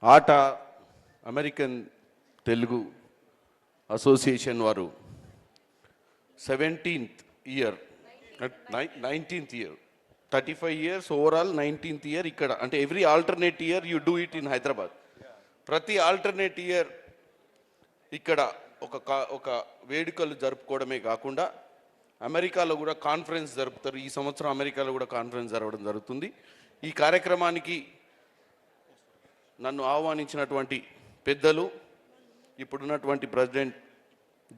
ఆట American Telugu association వారు 17th year 19th year 35 years overall 19th year ఇక్కడ అంటే every alternate year you do it in Hyderabad. ప్రతి alternate year ఇక్కడ ఒక వేడుకలు జరుపుకోవడమే కాకుండా అమెరికాలో కూడా కాన్ఫరెన్స్ జరుపుతారు. ఈ సంవత్సరం అమెరికాలో కూడా కాన్ఫరెన్స్ జరగడం జరుగుతుంది. ఈ కార్యక్రమానికి నన్ను ఆహ్వానించినటువంటి పెద్దలు ఇప్పుడున్నటువంటి ప్రెసిడెంట్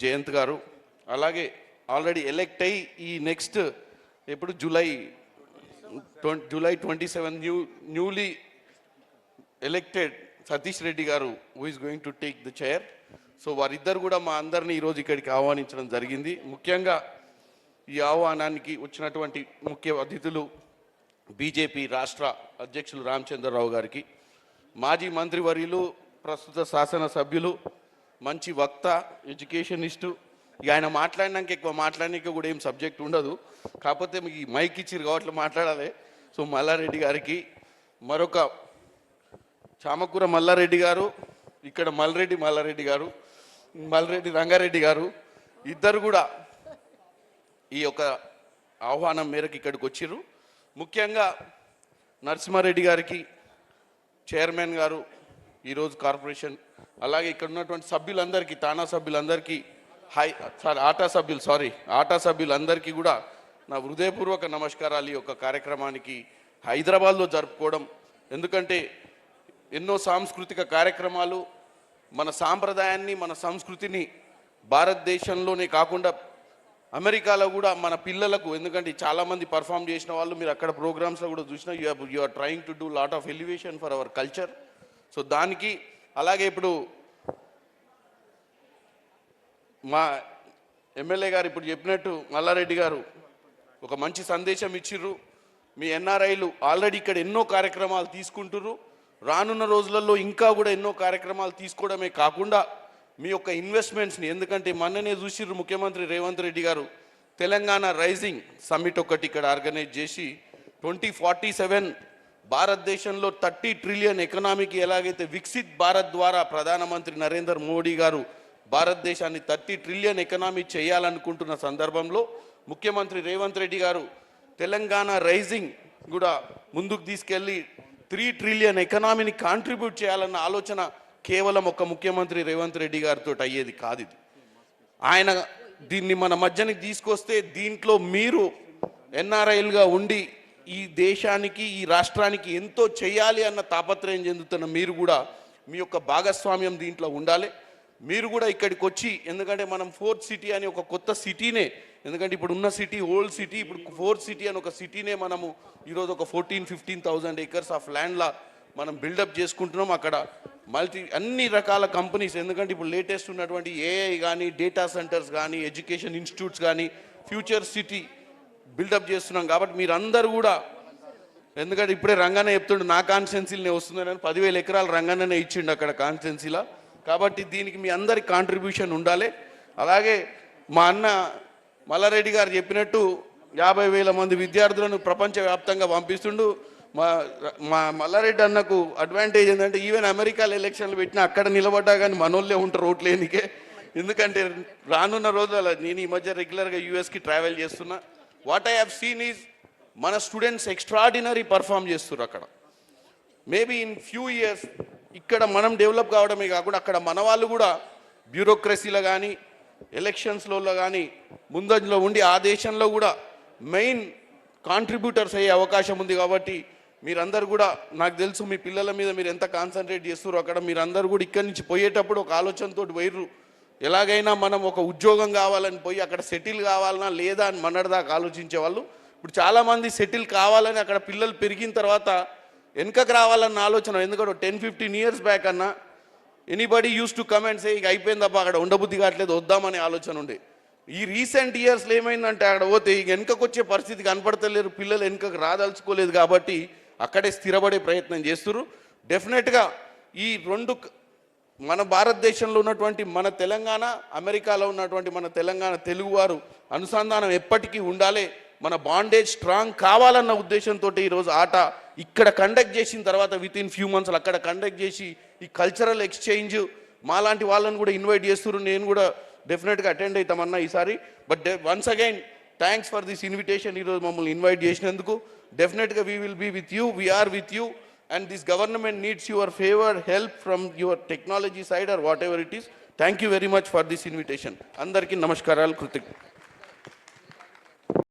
జయంత్ గారు, అలాగే ఆల్రెడీ ఎలెక్ట్ అయ్యి ఈ నెక్స్ట్ ఎప్పుడు July 27 newly elected Satish Reddy గారు who is going to take the chair. So వారిద్దరు కూడా మా అందరినీ ఈరోజు ఇక్కడికి ఆహ్వానించడం జరిగింది. ముఖ్యంగా ఈ ఆహ్వానానికి వచ్చినటువంటి ముఖ్య అతిథులు బీజేపీ రాష్ట్ర అధ్యక్షులు రామచంద్రరావు గారికి, మాజీ మంత్రివర్యులు, ప్రస్తుత శాసనసభ్యులు, మంచి వక్త, ఎడ్యుకేషనిస్టు. ఇక ఆయన మాట్లాడినాక ఎక్కువ మాట్లాడడానికి కూడా ఏం సబ్జెక్ట్ ఉండదు, కాకపోతే మీకు ఈ మైక్ ఇచ్చిరు కాబట్టి మాట్లాడాలి. సో మల్లారెడ్డి గారికి, మరొక చామకూర మల్లారెడ్డి గారు, ఇక్కడ మల్లారెడ్డి గారు, మల్రెడ్డి రంగారెడ్డి గారు, ఇద్దరు కూడా ఈ యొక్క ఆహ్వానం మేరకు ఇక్కడికి వచ్చిర్రు. ముఖ్యంగా నరసింహారెడ్డి గారికి, చైర్మన్ గారు ఈరోజు కార్పొరేషన్, అలాగే ఇక్కడ ఉన్నటువంటి సభ్యులందరికీ, తానా సభ్యులందరికీ, ఆటా సభ్యులందరికీ కూడా నా హృదయపూర్వక నమస్కారాలు. ఈ యొక్క కార్యక్రమానికి హైదరాబాద్లో జరుపుకోవడం, ఎందుకంటే ఎన్నో సాంస్కృతిక కార్యక్రమాలు మన సాంప్రదాయాన్ని, మన సంస్కృతిని భారతదేశంలోనే కాకుండా అమెరికాలో కూడా మన పిల్లలకు, ఎందుకంటే చాలామంది పర్ఫామ్ చేసిన వాళ్ళు మీరు అక్కడ ప్రోగ్రామ్స్లో కూడా చూసినా, you are trying to do lot of elevation for our culture. So దానికి, అలాగే ఇప్పుడు మా ఎమ్మెల్యే గారు ఇప్పుడు చెప్పినట్టు మల్లారెడ్డి గారు ఒక మంచి సందేశం ఇచ్చిర్రు. మీ ఎన్ఆర్ఐలు ఆల్రెడీ ఇక్కడ ఎన్నో కార్యక్రమాలు తీసుకుంటుర్రు, రానున్న రోజులలో ఇంకా కూడా ఎన్నో కార్యక్రమాలు తీసుకోవడమే కాకుండా మీ యొక్క ఇన్వెస్ట్మెంట్స్ని, ఎందుకంటే మొన్ననే చూసిర్రు ముఖ్యమంత్రి రేవంత్ రెడ్డి గారు తెలంగాణ రైజింగ్ సమ్మిట్ ఒకటి ఇక్కడ ఆర్గనైజ్ చేసి 2047 భారతదేశంలో 30 ట్రిలియన్ ఎకనామీకి ఎలాగైతే వికసిత్ భారత్ ద్వారా ప్రధానమంత్రి నరేంద్ర మోడీ గారు భారతదేశాన్ని 30 ట్రిలియన్ ఎకనామీ చేయాలనుకుంటున్న సందర్భంలో ముఖ్యమంత్రి రేవంత్ రెడ్డి గారు తెలంగాణ రైజింగ్ కూడా ముందుకు తీసుకెళ్ళి 3 ట్రిలియన్ ఎకనామీని కాంట్రిబ్యూట్ చేయాలన్న ఆలోచన కేవలం ఒక ముఖ్యమంత్రి రేవంత్ రెడ్డి గారితో అయ్యేది కాదు. ఇది ఆయన దీన్ని మన మధ్యనికి తీసుకొస్తే దీంట్లో మీరు ఎన్ఆర్ఐలుగా ఉండి ఈ దేశానికి, ఈ రాష్ట్రానికి ఎంతో చేయాలి అన్న తాపత్రయం చెందుతున్న మీరు కూడా మీ యొక్క భాగస్వామ్యం దీంట్లో ఉండాలి. మీరు కూడా ఇక్కడికి వచ్చి, ఎందుకంటే మనం 4th సిటీ అని ఒక కొత్త సిటీనే, ఎందుకంటే ఇప్పుడు ఉన్న సిటీ ఓల్డ్ సిటీ, ఇప్పుడు 4th సిటీ అని ఒక సిటీనే మనము ఈరోజు ఒక 14-15,000 acres ఆఫ్ ల్యాండ్లా మనం బిల్డప్ చేసుకుంటున్నాం. అక్కడ అన్ని రకాల కంపెనీస్, ఎందుకంటే ఇప్పుడు లేటెస్ట్ ఉన్నటువంటి ఏఐ కానీ, డేటా సెంటర్స్ కానీ, ఎడ్యుకేషన్ ఇన్స్టిట్యూట్స్ కానీ, ఫ్యూచర్ సిటీ బిల్డప్ చేస్తున్నాం. కాబట్టి మీరందరూ కూడా, ఎందుకంటే ఇప్పుడే రంగన్న చెప్తుండే నా కాన్స్టిట్యున్సీలనే వస్తుందని, 10,000 ఎకరాలు రంగన్ననే ఇచ్చిండు అక్కడ కాన్స్టిట్యున్సీలో. కాబట్టి దీనికి మీ అందరి కాంట్రిబ్యూషన్ ఉండాలి. అలాగే మా అన్న మల్లారెడ్డి గారు చెప్పినట్టు 50,000 మంది విద్యార్థులను ప్రపంచవ్యాప్తంగా పంపిస్తుండు. మా మల్లారెడ్డి అన్నకు అడ్వాంటేజ్ ఏంటంటే ఈవెన్ అమెరికాలో ఎలక్షన్లు పెట్టినా అక్కడ నిలబడ్డా కానీ మనోళ్ళే ఉంటారు ఓట్లేనికే. ఎందుకంటే రానున్న రోజుల నేను ఈ మధ్య రెగ్యులర్గా యూఎస్కి ట్రావెల్ చేస్తున్నా. What I have seen is మన స్టూడెంట్స్ ఎక్స్ట్రాడినరీ పర్ఫామ్ చేస్తున్నారు అక్కడ. మేబీ ఇన్ ఫ్యూ ఇయర్స్ ఇక్కడ మనం డెవలప్ కావడమే కాకుండా అక్కడ మన వాళ్ళు కూడా బ్యూరోక్రసీలో కానీ, ఎలక్షన్స్లో కానీ ముందంజలో ఉండి ఆ దేశంలో కూడా మెయిన్ కాంట్రిబ్యూటర్స్ అయ్యే అవకాశం ఉంది. కాబట్టి మీరందరూ కూడా, నాకు తెలుసు మీ పిల్లల మీద మీరు ఎంత కాన్సన్ట్రేట్ చేస్తారో అక్కడ, మీరందరూ కూడా ఇక్కడి నుంచి పోయేటప్పుడు ఒక ఆలోచనతో పోయిర్రు, ఎలాగైనా మనం ఒక ఉద్యోగం కావాలని పోయి అక్కడ సెటిల్ కావాలన్నా లేదా అని మొన్నటిదాకా ఆలోచించే వాళ్ళు ఇప్పుడు చాలామంది సెటిల్ కావాలని అక్కడ పిల్లలు పెరిగిన తర్వాత వెనుకకు రావాలన్న ఆలోచన. ఎందుకంటే 10-15 years బ్యాక్ అన్న anybody use to come and say ఇక అయిపోయిందప్ప అక్కడ ఉండబుద్ధి కావట్లేదు వద్దామనే ఆలోచన ఉండే. ఈ రీసెంట్ ఇయర్స్లో ఏమైందంటే అక్కడ పోతే ఇక వెనుకకు వచ్చే పరిస్థితి కనపడతలేరు, పిల్లలు వెనుకకు రాదలుచుకోలేదు, కాబట్టి అక్కడే స్థిరపడే ప్రయత్నం చేస్తున్నారు. డెఫినెట్గా ఈ రెండు మన భారతదేశంలో ఉన్నటువంటి మన తెలంగాణ, అమెరికాలో ఉన్నటువంటి మన తెలంగాణ తెలుగువారు అనుసంధానం ఎప్పటికీ ఉండాలి. మన బాండేజ్ స్ట్రాంగ్ కావాలన్న ఉద్దేశంతో ఈరోజు ఆట ఇక్కడ కండక్ట్ చేసిన తర్వాత విత్ ఇన్ ఫ్యూ మంత్స్లో అక్కడ కండక్ట్ చేసి ఈ కల్చరల్ ఎక్స్చేంజ్ మాలాంటి వాళ్ళని కూడా ఇన్వైట్ చేస్తున్నారు. నేను కూడా డెఫినెట్గా అటెండ్ అవుతామన్నా ఈసారి. But once again thanks for this invitation. ఈరోజు మమ్మల్ని ఇన్వైట్ చేసినందుకు డెఫినెట్గా we will be with you, we are with you, and this government needs your favor, help from your technology side or whatever it is. Thank you very much for this invitation. Andarki namaskaralu, Kritik.